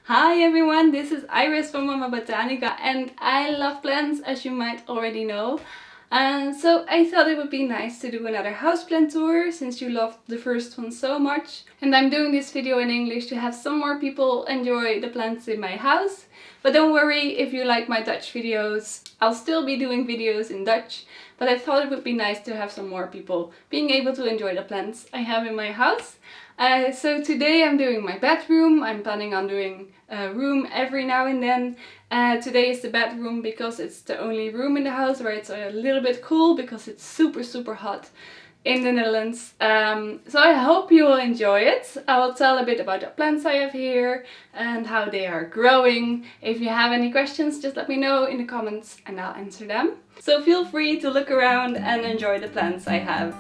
Hi everyone, this is Iris from Mama Botanica and I love plants, as you might already know. And so I thought it would be nice to do another houseplant tour since you loved the first one so much. And I'm doing this video in English to have some more people enjoy the plants in my house. But don't worry, if you like my Dutch videos, I'll still be doing videos in Dutch. But I thought it would be nice to have some more people being able to enjoy the plants I have in my house. So today I'm doing my bedroom. I'm planning on doing a room every now and then. Today is the bedroom because it's the only room in the house where it's a little bit cool because it's super hot in the Netherlands. So I hope you will enjoy it. I will tell a bit about the plants I have here and how they are growing. If you have any questions, just let me know in the comments and I'll answer them. So feel free to look around and enjoy the plants I have.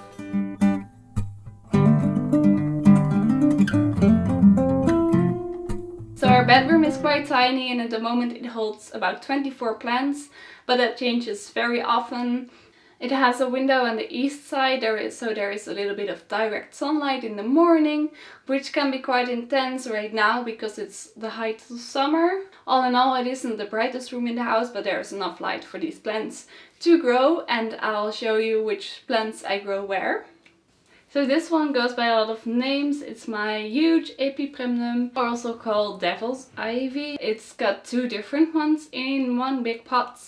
So our bedroom is quite tiny and at the moment it holds about 24 plants, but that changes very often. It has a window on the east side, so there is a little bit of direct sunlight in the morning, which can be quite intense right now because it's the height of summer. All in all, it isn't the brightest room in the house, but there's enough light for these plants to grow, and I'll show you which plants I grow where. So this one goes by a lot of names. It's my huge epipremnum, or also called devil's ivy. It's got two different ones in one big pot.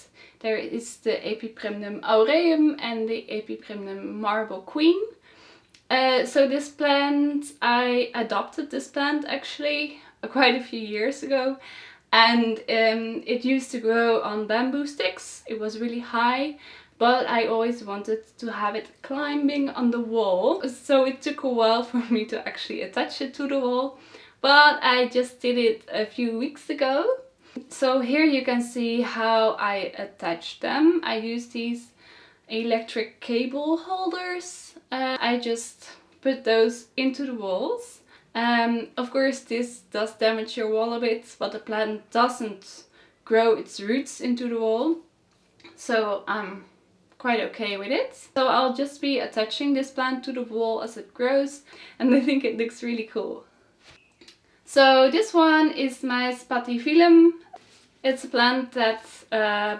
There is the epipremnum aureum and the epipremnum marble queen. So this plant, I adopted this plant actually quite a few years ago. And it used to grow on bamboo sticks. It was really high. But I always wanted to have it climbing on the wall. So it took a while for me to actually attach it to the wall. But I just did it a few weeks ago. So here you can see how I attach them. I use these electric cable holders. I just put those into the walls. Of course this does damage your wall a bit, but the plant doesn't grow its roots into the wall. So I'm quite okay with it. So I'll just be attaching this plant to the wall as it grows, and I think it looks really cool. So this one is my spotty filum. It's a plant that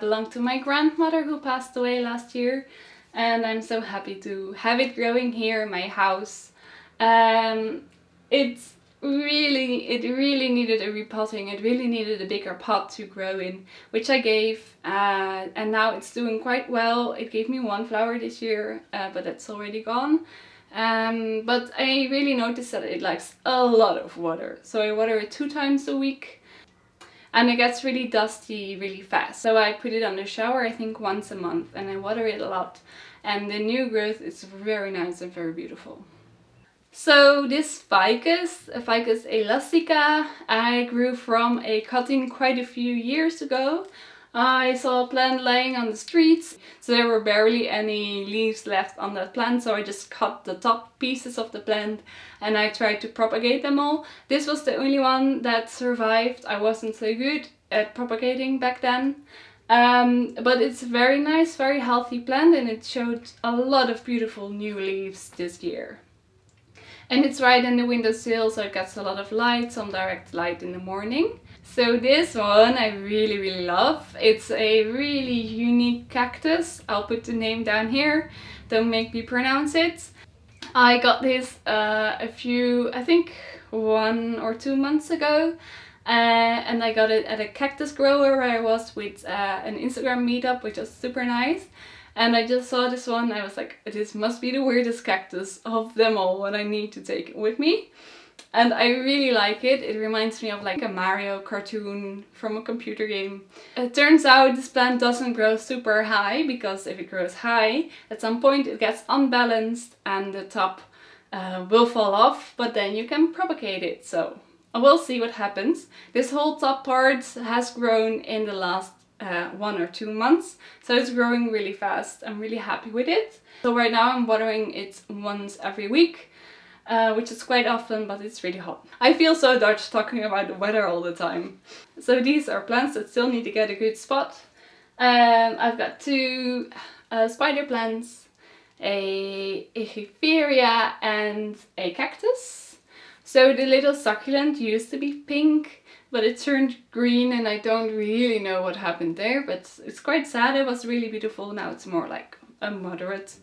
belonged to my grandmother who passed away last year, and I'm so happy to have it growing here in my house. It really needed a repotting. It really needed a bigger pot to grow in, which I gave, and now it's doing quite well. It gave me one flower this year, but that's already gone. But I really noticed that it likes a lot of water, so I water it 2 times a week, and it gets really dusty really fast. So I put it on the shower, I think once a month, and I water it a lot, and the new growth is very nice and very beautiful. So this ficus elastica, I grew from a cutting quite a few years ago. I saw a plant laying on the streets, so there were barely any leaves left on that plant, so I just cut the top pieces of the plant and I tried to propagate them all. This was the only one that survived. I wasn't so good at propagating back then. But it's a very nice, very healthy plant, and it showed a lot of beautiful new leaves this year. And it's right in the windowsill, so it gets a lot of light, some direct light in the morning. So this one I really love. It's a really unique cactus. I'll put the name down here, don't make me pronounce it. I got this I think 1 or 2 months ago. And I got it at a cactus grower where I was with an Instagram meetup, which was super nice. And I just saw this one, I was like, this must be the weirdest cactus of them all, and I need to take it with me. And I really like it. It reminds me of like a Mario cartoon from a computer game. It turns out this plant doesn't grow super high, because if it grows high, at some point it gets unbalanced and the top will fall off, but then you can propagate it. So we'll see what happens. This whole top part has grown in the last 1 or 2 months, so it's growing really fast. I'm really happy with it. So right now I'm watering it once every week, which is quite often, but it's really hot. I feel so Dutch talking about the weather all the time. So these are plants that still need to get a good spot. I've got 2 spider plants, a Cimmeria and a cactus. So the little succulent used to be pink, but it turned green and I don't really know what happened there, but it's quite sad. It was really beautiful. Now it's more like a moderate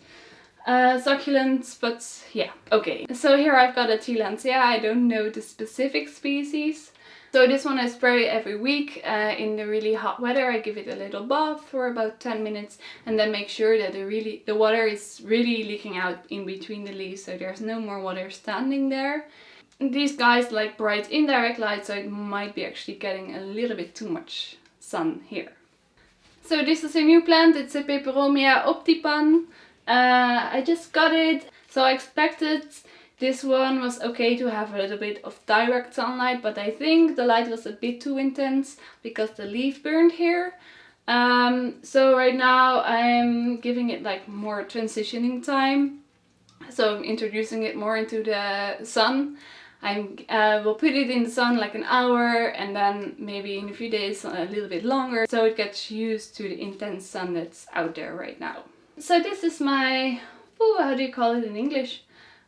succulent, but yeah, okay. So here I've got a tillandsia. I don't know the specific species. So this one I spray every week in the really hot weather. I give it a little bath for about 10 minutes and then make sure that the water is really leaking out in between the leaves, so there's no more water standing there. These guys like bright indirect light, so it might be actually getting a little bit too much sun here. So this is a new plant. It's a Peperomia optipan. I just got it, so I expected this one was okay to have a little bit of direct sunlight, but I think the light was a bit too intense because the leaf burned here. So right now I'm giving it like more transitioning time. So I'm introducing it more into the sun. I will put it in the sun like an hour and then maybe in a few days a little bit longer, so it gets used to the intense sun that's out there right now. So this is my, how do you call it in English?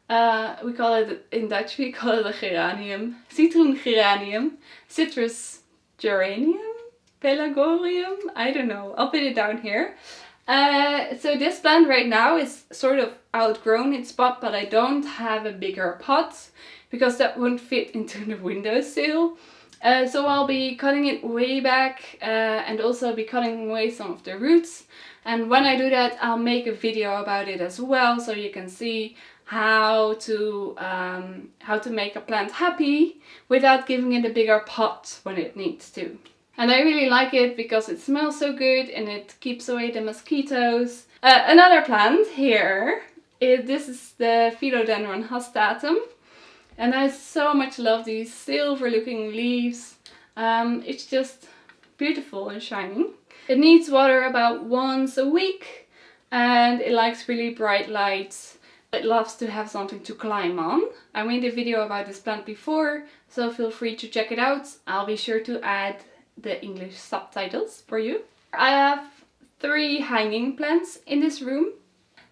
We call it, in Dutch we call it a geranium, citroengeranium, citrus geranium, pelagorium, I don't know, I'll put it down here. So this plant right now is sort of outgrown its pot, but I don't have a bigger pot because that won't fit into the windowsill. So I'll be cutting it way back and also be cutting away some of the roots. And when I do that, I'll make a video about it as well, so you can see how to make a plant happy without giving it a bigger pot when it needs to. And I really like it because it smells so good and it keeps away the mosquitoes. Another plant here, this is the Philodendron hastatum. And I so much love these silver looking leaves. It's just beautiful and shining. It needs water about once a week and it likes really bright lights. It loves to have something to climb on. I made a video about this plant before, so feel free to check it out. I'll be sure to add the English subtitles for you. I have 3 hanging plants in this room.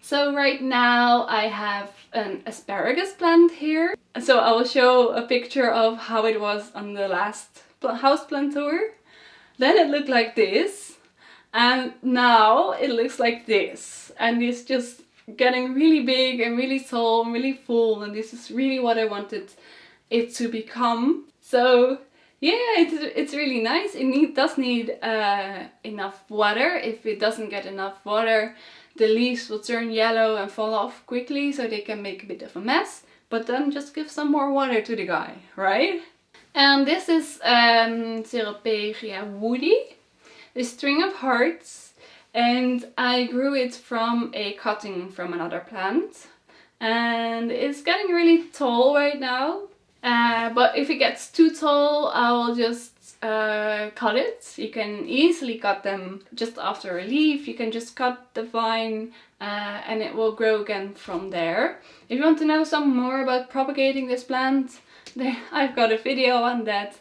So right now I have an asparagus plant here. So I will show a picture of how it was on the last houseplant tour. Then it looked like this. And now it looks like this. And it's just getting really big and really tall and really full. And this is really what I wanted it to become. So yeah, it's really nice. It does need enough water. If it doesn't get enough water, the leaves will turn yellow and fall off quickly, so they can make a bit of a mess. But then just give some more water to the guy, right? And this is Cimmeria woody, the string of hearts. And I grew it from a cutting from another plant. And it's getting really tall right now. But if it gets too tall, I'll just cut it. You can easily cut them just after a leaf. You can just cut the vine and it will grow again from there. If you want to know some more about propagating this plant, I've got a video on that.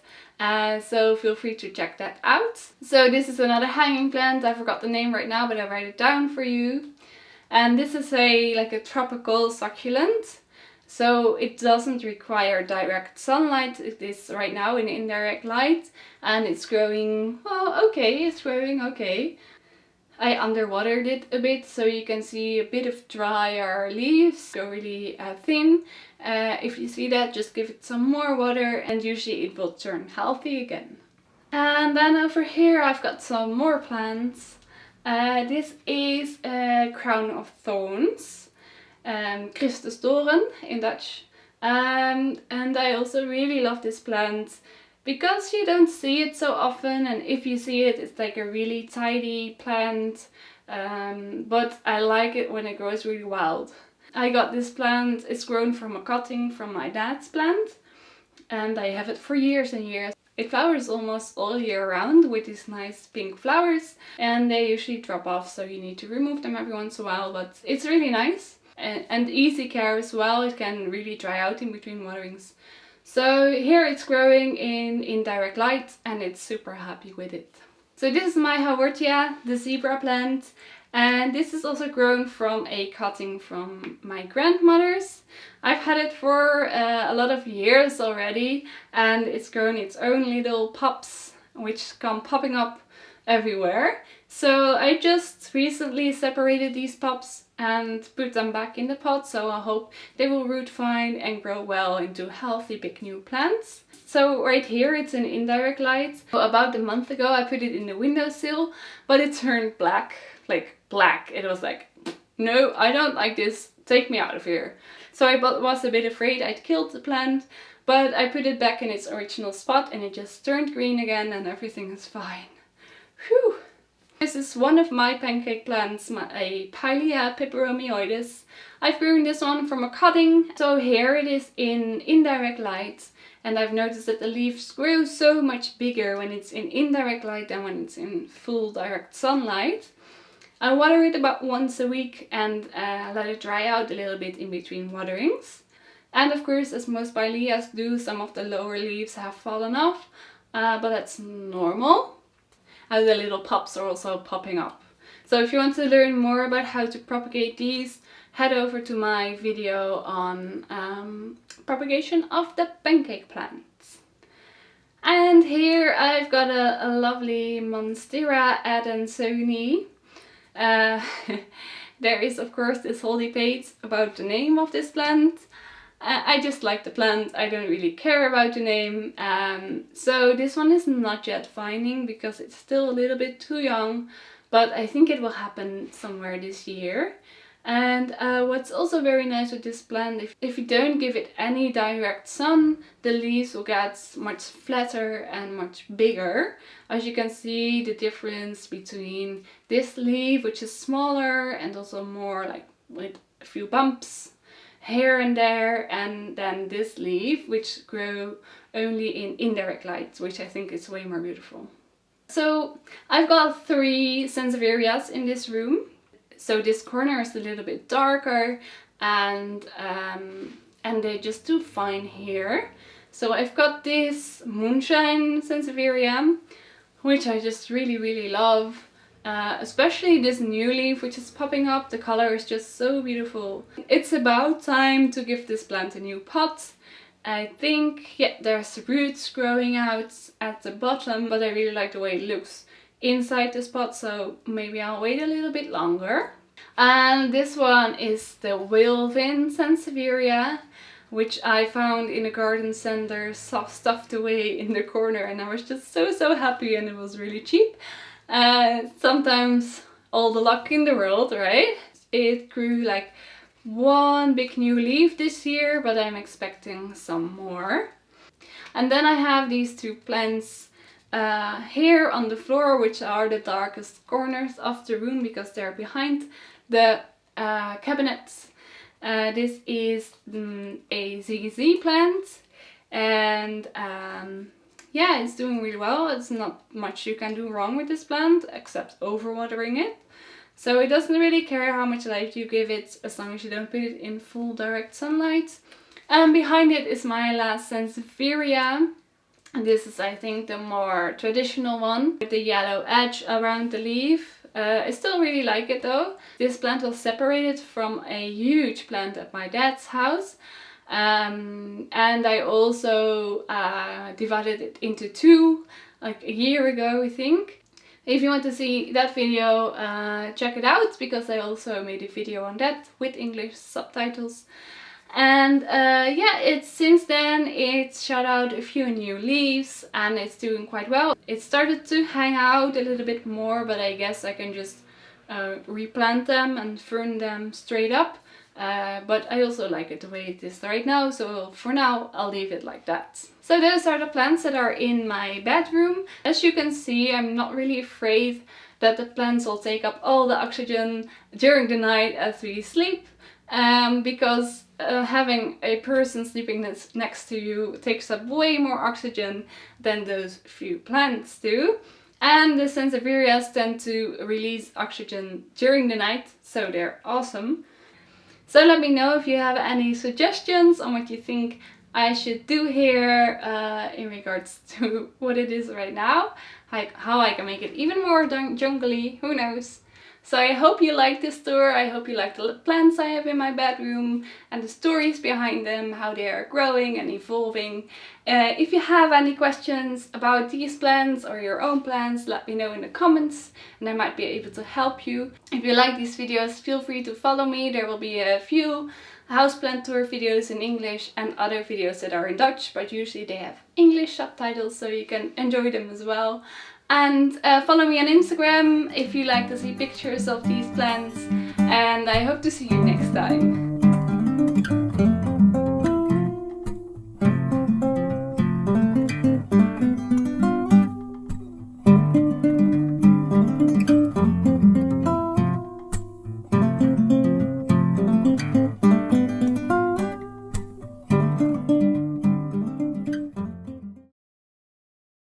So feel free to check that out. So this is another hanging plant. I forgot the name right now, but I'll write it down for you. And this is like a tropical succulent. So it doesn't require direct sunlight. It is right now in indirect light and it's growing, well, okay, it's growing okay. I underwatered it a bit so you can see a bit of drier leaves, go really thin. If you see that, just give it some more water and usually it will turn healthy again. And then over here I've got some more plants. This is a crown of thorns. Christusdoorn in Dutch. And I also really love this plant because you don't see it so often, and if you see it, it's like a really tidy plant. But I like it when it grows really wild. I got this plant, it's grown from a cutting from my dad's plant, and I have it for years and years. It flowers almost all year round with these nice pink flowers, and they usually drop off, so you need to remove them every once in a while, but it's really nice. And easy care as well. It can really dry out in between waterings. So here it's growing in indirect light and it's super happy with it. So this is my Haworthia, the zebra plant, and this is also grown from a cutting from my grandmother's. I've had it for a lot of years already, and it's grown its own little pups which come popping up everywhere. So I just recently separated these pups and put them back in the pot, so I hope they will root fine and grow well into healthy big new plants. So right here it's in indirect light. About a month ago I put it in the windowsill, but it turned black, like black. It was like, no, I don't like this, take me out of here. So I was a bit afraid I'd killed the plant, but I put it back in its original spot and it just turned green again and everything is fine. Whew! This is one of my pancake plants, a Pilea peperomioides. I've grown this one from a cutting. So here it is in indirect light, and I've noticed that the leaves grow so much bigger when it's in indirect light than when it's in full direct sunlight. I water it about once a week and let it dry out a little bit in between waterings. And of course, as most Pileas do, some of the lower leaves have fallen off, but that's normal. And the little pups are also popping up. So if you want to learn more about how to propagate these, head over to my video on propagation of the pancake plants. And here I've got a lovely monstera adansoni. There is of course this whole debate about the name of this plant. I just like the plant, I don't really care about the name. So this one is not yet finding because it's still a little bit too young, but I think it will happen somewhere this year. And what's also very nice with this plant, if you don't give it any direct sun, the leaves will get much flatter and much bigger. As you can see, the difference between this leaf, which is smaller and also more like with a few bumps here and there, and then this leaf, which grow only in indirect light, which I think is way more beautiful. So I've got 3 sansevierias in this room. So this corner is a little bit darker, and they just do fine here. So I've got this moonshine sansevieria, which I just really love. Especially this new leaf which is popping up. The color is just so beautiful. It's about time to give this plant a new pot. I think, yeah, there's roots growing out at the bottom, but I really like the way it looks inside this pot, so maybe I'll wait a little bit longer. And this one is the Whalevin sansevieria, which I found in a garden center stuffed away in the corner, and I was just so happy, and it was really cheap. Sometimes all the luck in the world, right? It grew like one big new leaf this year, but I'm expecting some more. And then I have these 2 plants here on the floor, which are the darkest corners of the room because they're behind the cabinets. This is a ZZ plant, and yeah, it's doing really well. It's not much you can do wrong with this plant except overwatering it. So it doesn't really care how much light you give it as long as you don't put it in full direct sunlight. And behind it is my last sansevieria. And this is, I think, the more traditional one with the yellow edge around the leaf. I still really like it though. This plant was separated from a huge plant at my dad's house. And I also divided it into 2 like a year ago, I think. If you want to see that video, check it out, because I also made a video on that with English subtitles. And yeah, since then it's shot out a few new leaves and it's doing quite well. It started to hang out a little bit more, but I guess I can just replant them and fern them straight up. But I also like it the way it is right now, so for now I'll leave it like that. So those are the plants that are in my bedroom. As you can see, I'm not really afraid that the plants will take up all the oxygen during the night as we sleep, because having a person sleeping next to you takes up way more oxygen than those few plants do. And the sansevierias tend to release oxygen during the night, so they're awesome. So let me know if you have any suggestions on what you think I should do here in regards to what it is right now. How I can make it even more jungly, who knows. So I hope you like this tour. I hope you like the plants I have in my bedroom and the stories behind them, how they are growing and evolving. If you have any questions about these plants or your own plants, let me know in the comments and I might be able to help you. If you like these videos, feel free to follow me. There will be a few Houseplant Tour videos in English and other videos that are in Dutch, but usually they have English subtitles so you can enjoy them as well. And follow me on Instagram if you like to see pictures of these plants, and I hope to see you next time.